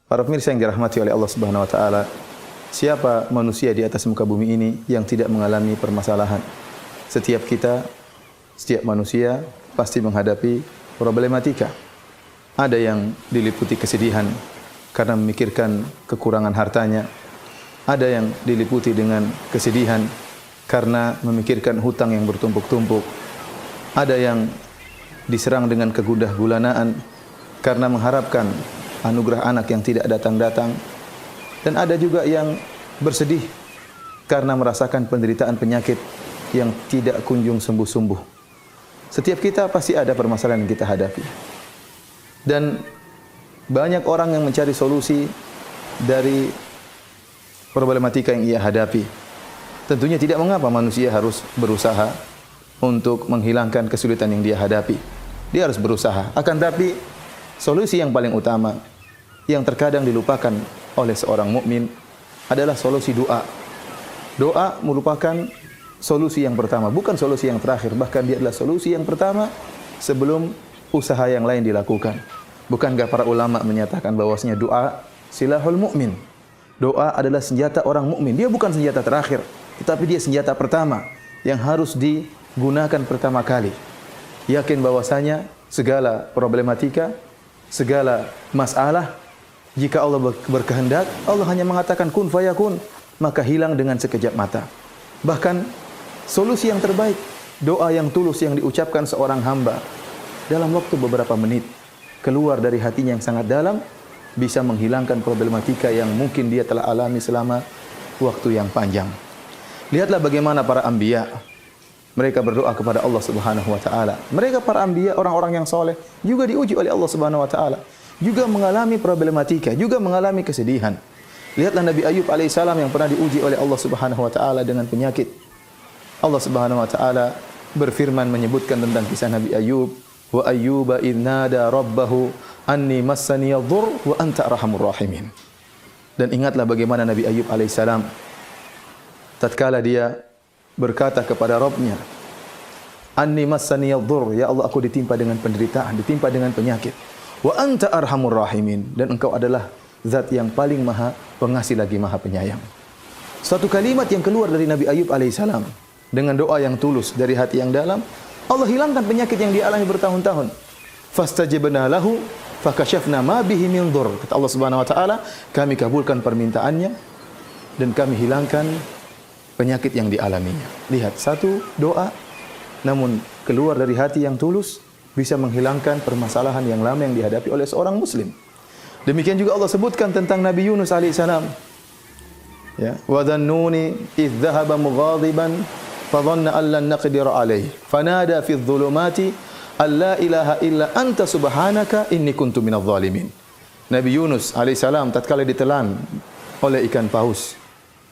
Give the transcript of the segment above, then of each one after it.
Para pemirsa yang dirahmati oleh Allah Subhanahu wa taala, siapa manusia di atas muka bumi ini yang tidak mengalami permasalahan? Setiap kita, setiap manusia pasti menghadapi problematika. Ada yang diliputi kesedihan karena memikirkan kekurangan hartanya. Ada yang diliputi dengan kesedihan karena memikirkan hutang yang bertumpuk-tumpuk. Ada yang diserang dengan kegundah gulanaan karena mengharapkan anugerah anak yang tidak datang-datang. Dan ada juga yang bersedih karena merasakan penderitaan penyakit yang tidak kunjung sembuh-sembuh. Setiap kita pasti ada permasalahan yang kita hadapi. Dan banyak orang yang mencari solusi dari problematika yang ia hadapi. Tentunya tidak mengapa manusia harus berusaha untuk menghilangkan kesulitan yang dia hadapi. Dia harus berusaha. Akan tapi solusi yang paling utama yang terkadang dilupakan oleh seorang mukmin adalah solusi doa. Doa merupakan solusi yang pertama, bukan solusi yang terakhir. Bahkan dia adalah solusi yang pertama sebelum usaha yang lain dilakukan. Bukankah para ulama menyatakan bahwasanya doa silahul mukmin? Doa adalah senjata orang mukmin. Dia bukan senjata terakhir, tetapi dia senjata pertama yang harus digunakan pertama kali. Yakin bahwasanya segala problematika, segala masalah, jika Allah berkehendak, Allah hanya mengatakan kun fayakun, maka hilang dengan sekejap mata. Bahkan solusi yang terbaik, doa yang tulus yang diucapkan seorang hamba dalam waktu beberapa menit, keluar dari hatinya yang sangat dalam, bisa menghilangkan problematika yang mungkin dia telah alami selama waktu yang panjang. Lihatlah bagaimana para anbiya, mereka berdoa kepada Allah Subhanahu wa taala. Mereka para anbiya, orang-orang yang soleh, juga diuji oleh Allah Subhanahu wa taala, juga mengalami problematika, juga mengalami kesedihan. Lihatlah Nabi Ayub alaihissalam yang pernah diuji oleh Allah Subhanahu wa taala dengan penyakit. Allah Subhanahu wa taala berfirman menyebutkan tentang kisah Nabi Ayub, wa ayyuba idz nada rabbahu anni massani yadhur wa anta arhamur rahimin. Dan ingatlah bagaimana Nabi Ayub alaihissalam tatkala dia berkata kepada Rabbnya, anni massani yadhur, ya Allah aku ditimpa dengan penderitaan, ditimpa dengan penyakit. Wa anta arhamur rahimin, dan engkau adalah zat yang paling maha pengasih lagi maha penyayang. Satu kalimat yang keluar dari Nabi Ayub alaihissalam dengan doa yang tulus dari hati yang dalam, Allah hilangkan penyakit yang dialami bertahun-tahun. Fastajabna lahu fakashafna ma bihi min dhur. Kata Allah Subhanahu wa taala, kami kabulkan permintaannya dan kami hilangkan penyakit yang dialaminya. Lihat, satu doa namun keluar dari hati yang tulus bisa menghilangkan permasalahan yang lama yang dihadapi oleh seorang muslim. Demikian juga Allah sebutkan tentang Nabi Yunus alaihissalam. Ya, wa dhannuni idz dhahaba mughadiban fa dhanna an lan naqdir alayhi fanada fi adh-dhulumati alla ilaha illa anta subhanaka inni kuntu minadh dhalimin. Nabi Yunus alaihissalam tatkala ditelan oleh ikan paus,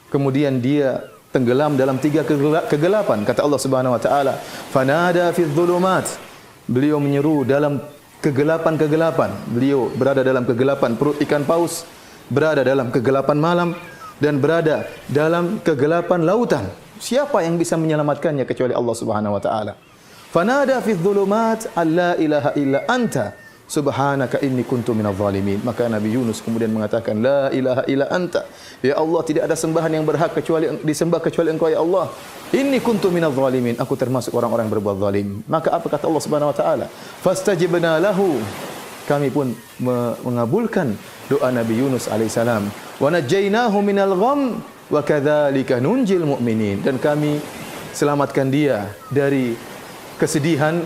kemudian dia tenggelam dalam 3 kegelapan. Kata Allah Subhanahu wa taala, fanada fi adh-dhulumat. Beliau menyeru dalam kegelapan-kegelapan. Beliau berada dalam kegelapan perut ikan paus, berada dalam kegelapan malam, dan berada dalam kegelapan lautan. Siapa yang bisa menyelamatkannya kecuali Allah Subhanahu wa taala? Fanada fi dhulumat alla ilaha illa anta subhanaka inni kuntu minadh dhalimin. Maka Nabi Yunus kemudian mengatakan, la ilaha illa anta. Ya Allah, tidak ada sembahan yang berhak kecuali disembah kecuali Engkau ya Allah. Inni kuntu minadh dhalimin. Aku termasuk orang-orang yang berbuat zalim. Maka apa kata Allah Subhanahu wa taala? Fastajibna lahu. Kami pun mengabulkan doa Nabi Yunus alaihissalam. Wa najjaynahu minal gham wa kadzalika nunjil mu'minin. Dan kami selamatkan dia dari kesedihan.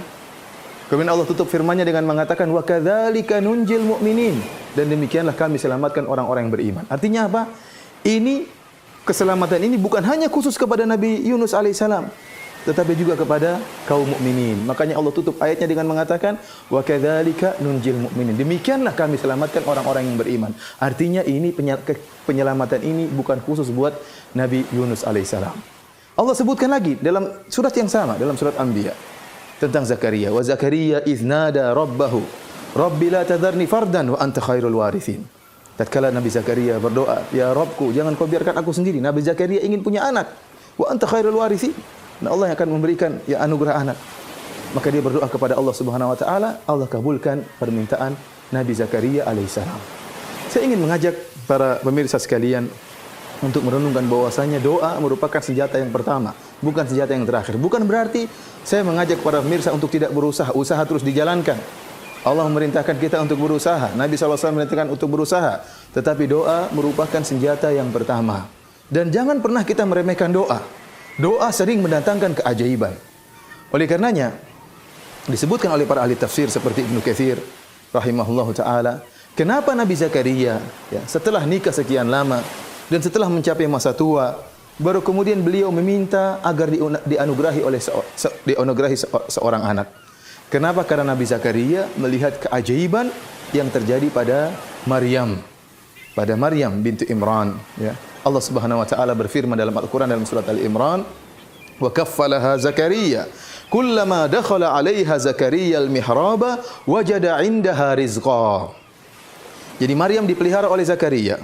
Kemudian Allah tutup firman-Nya dengan mengatakan wa kadzalika nunjil mu'minin. Dan demikianlah kami selamatkan orang-orang yang beriman. Artinya apa? Ini keselamatan ini bukan hanya khusus kepada Nabi Yunus alaihissalam, tetapi juga kepada kaum mukminin. Makanya Allah tutup ayatnya dengan mengatakan wa kadzalika nunjil mu'minin. Demikianlah kami selamatkan orang-orang yang beriman. Artinya ini penyelamatan ini bukan khusus buat Nabi Yunus alaihissalam. Allah sebutkan lagi dalam surat yang sama, dalam surat Anbiya, tentang Zakaria. Wa Zakaria idz nada rabbahu rabbi la tadharni fardan wa anta khairul warithin. Tatkala Nabi Zakaria berdoa, ya Rabbku, jangan kau biarkan aku sendiri. Nabi Zakaria ingin punya anak. Wa anta khairul warithin. Nah, Allah yang akan memberikan ya anugerah anak. Maka dia berdoa kepada Allah Subhanahu wa taala, Allah kabulkan permintaan Nabi Zakaria alaihissalam. Saya ingin mengajak para pemirsa sekalian untuk merenungkan bahwasanya doa merupakan senjata yang pertama, bukan senjata yang terakhir. Bukan berarti saya mengajak para pemirsa untuk tidak berusaha, usaha terus dijalankan. Allah memerintahkan kita untuk berusaha, Nabi SAW memerintahkan untuk berusaha, tetapi doa merupakan senjata yang pertama. Dan jangan pernah kita meremehkan doa. Doa sering mendatangkan keajaiban. Oleh karenanya, disebutkan oleh para ahli tafsir seperti Ibnu Katsir rahimahullahu taala, kenapa Nabi Zakaria setelah nikah sekian lama dan setelah mencapai masa tua, baru kemudian beliau meminta agar dianugerahi seorang anak. Kenapa? Karena Nabi Zakaria melihat keajaiban yang terjadi pada Maryam bintu Imran. Allah Subhanahu wa taala berfirman dalam Al-Qur'an dalam surat Al-Imran, wa kaffalaha Zakaria kullama dakhala 'alaiha Zakaria al-mihraba wajada 'indaha rizqa. Jadi Maryam dipelihara oleh Zakaria.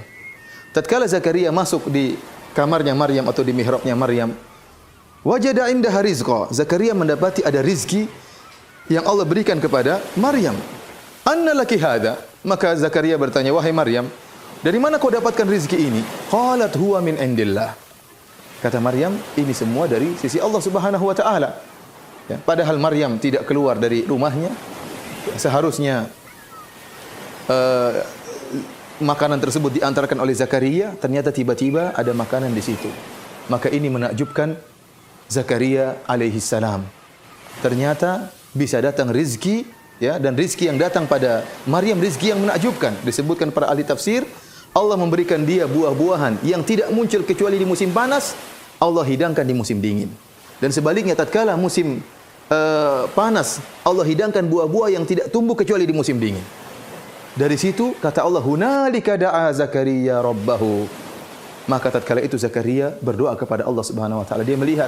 Tatkala Zakaria masuk di kamarnya Maryam atau di mihrabnya Maryam, wajada 'indaha rizqa. Zakaria mendapati ada rizki yang Allah berikan kepada Maryam. Anna laki hadha? Maka Zakaria bertanya, wahai Maryam, dari mana kau dapatkan rizki ini? Qalat huwa min indillah. Kata Maryam, ini semua dari sisi Allah Subhanahu wa taala. Padahal Maryam tidak keluar dari rumahnya. Seharusnya makanan tersebut diantarkan oleh Zakaria, ternyata tiba-tiba ada makanan di situ. Maka ini menakjubkan Zakaria alaihi salam. Ternyata bisa datang rizki, dan rizki yang datang pada Maryam rizki yang menakjubkan. Disebutkan para ahli tafsir, Allah memberikan dia buah-buahan yang tidak muncul kecuali di musim panas, Allah hidangkan di musim dingin. Dan sebaliknya tatkala musim panas, Allah hidangkan buah-buah yang tidak tumbuh kecuali di musim dingin. Dari situ kata Allah, hunalika da'a Zakaria rabbahu. Maka tatkala itu Zakaria berdoa kepada Allah Subhanahu wa taala. Dia melihat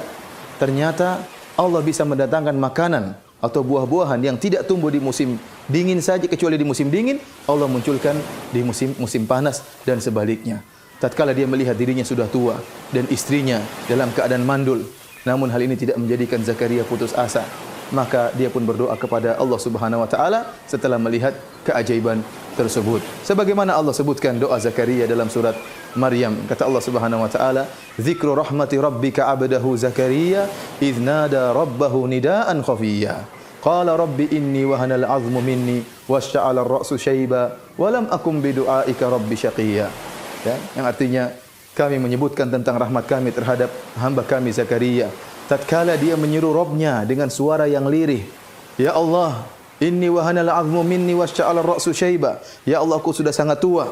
ternyata Allah bisa mendatangkan makanan atau buah-buahan yang tidak tumbuh di musim dingin saja, kecuali di musim dingin Allah munculkan di musim panas, dan sebaliknya. Tatkala dia melihat dirinya sudah tua dan istrinya dalam keadaan mandul, namun hal ini tidak menjadikan Zakaria putus asa, maka dia pun berdoa kepada Allah Subhanahu wa taala setelah melihat keajaiban tersebut. Sebagaimana Allah sebutkan doa Zakaria dalam surat Maryam, kata Allah Subhanahu wa taala, "Dzikru rahmati rabbika 'abdahu Zakaria idz nada rabbahu nidaan khafiyya. Qala rabbi inni wahanal 'azmu minni washta'ala ar-ra'su shayba wa lam akum bidu'aika rabbi syaqiyya." Yang artinya kami menyebutkan tentang rahmat kami terhadap hamba kami Zakaria. Tatkala dia menyeru Rabbnya dengan suara yang lirih, ya Allah, inni wahanal 'azmu minni washta'ala ar-ra'su shayba. Ya Allah, aku sudah sangat tua.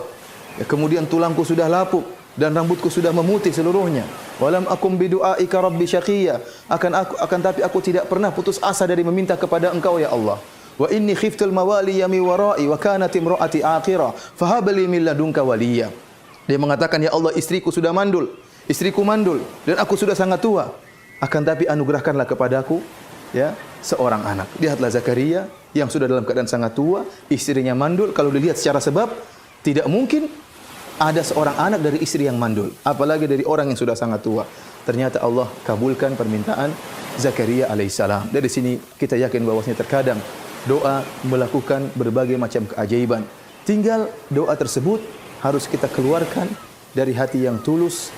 Kemudian tulangku sudah lapuk dan rambutku sudah memutih seluruhnya. Walam akum bidu'aika rabbi syaqiyya. Akan tapi aku tidak pernah putus asa dari meminta kepada Engkau ya Allah. Wa inni khiftul mawali yami wara'i wa kanat imra'ati aqira fahab li min ladunka waliya. Dia mengatakan, ya Allah, istriku mandul dan aku sudah sangat tua. Akan tapi anugerahkanlah kepadaku seorang anak. Lihatlah Zakaria yang sudah dalam keadaan sangat tua, istrinya mandul. Kalau dilihat secara sebab, tidak mungkin ada seorang anak dari istri yang mandul, apalagi dari orang yang sudah sangat tua. Ternyata Allah kabulkan permintaan Zakaria alaihissalam. Dari sini kita yakin bahwasanya terkadang doa melakukan berbagai macam keajaiban. Tinggal doa tersebut harus kita keluarkan dari hati yang tulus,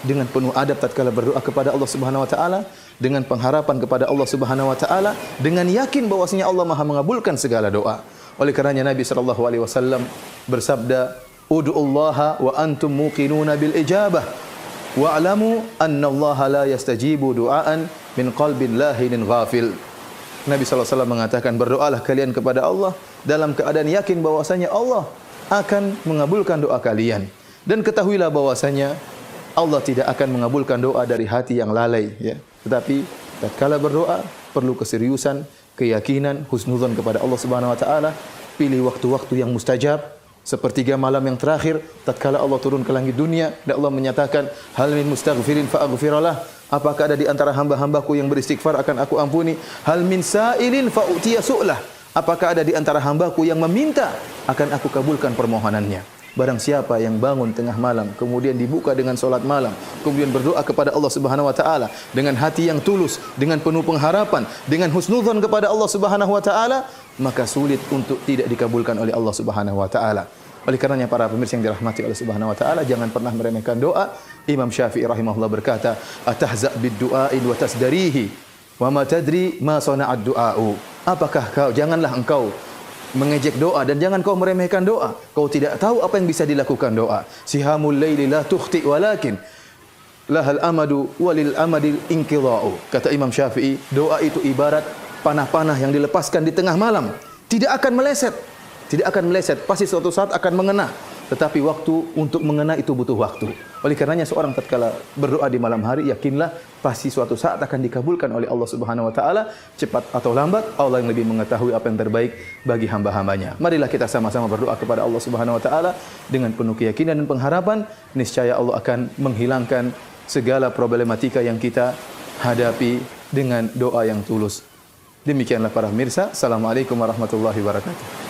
dengan penuh adab tatkala berdoa kepada Allah Subhanahu wa taala, dengan pengharapan kepada Allah Subhanahu wa taala, dengan yakin bahwasanya Allah Maha mengabulkan segala doa. Oleh karenanya Nabi sallallahu alaihi wasallam bersabda, "Ud'ullaha wa antum muqinuna bil ijabah wa'lamu anna Allah la yastajibu du'aan min qalbin lahinin ghafil." Nabi sallallahu alaihi wasallam mengatakan, berdoalah kalian kepada Allah dalam keadaan yakin bahwasanya Allah akan mengabulkan doa kalian, dan ketahuilah bahwasanya Allah tidak akan mengabulkan doa dari hati yang lalai, Tetapi tatkala berdoa perlu keseriusan, keyakinan, husnudzon kepada Allah Subhanahu wa taala. Pilih waktu-waktu yang mustajab, sepertiga malam yang terakhir tatkala Allah turun ke langit dunia dan Allah menyatakan, hal min mustaghfirin fa aghfiralah. Apakah ada di antara hamba-hambaku yang beristighfar akan aku ampuni? Hal min sa'ilin fa utiya su'lah. Apakah ada di antara hambaku yang meminta akan aku kabulkan permohonannya? Barang siapa yang bangun tengah malam, kemudian dibuka dengan solat malam, kemudian berdoa kepada Allah Subhanahu wa taala dengan hati yang tulus, dengan penuh pengharapan, dengan husnudzon kepada Allah Subhanahu wa taala, maka sulit untuk tidak dikabulkan oleh Allah Subhanahu wa taala. Oleh karenanya para pemirsa yang dirahmati oleh Subhanahu wa taala, jangan pernah meremehkan doa. Imam Syafi'i rahimahullah berkata, "Atahza bid-du'a'i wa tasdarihi wa ma tadri ma sana'ad du'a'u." Apakah janganlah engkau mengejek doa dan jangan kau meremehkan doa. Kau tidak tahu apa yang bisa dilakukan doa. Sihamul laili la tukhti walakin lahal amadu walil amadil inqidha'u. Kata Imam Syafi'i, doa itu ibarat panah-panah yang dilepaskan di tengah malam. Tidak akan meleset. Tidak akan meleset. Pasti suatu saat akan mengena. Tetapi waktu untuk mengena itu butuh waktu. Oleh karenanya seorang tatkala berdoa di malam hari, yakinlah pasti suatu saat akan dikabulkan oleh Allah Subhanahu wa taala, cepat atau lambat. Allah yang lebih mengetahui apa yang terbaik bagi hamba-hambanya. Marilah kita sama-sama berdoa kepada Allah Subhanahu wa taala dengan penuh keyakinan dan pengharapan, niscaya Allah akan menghilangkan segala problematika yang kita hadapi dengan doa yang tulus. Demikianlah para pemirsa. Assalamualaikum warahmatullahi wabarakatuh.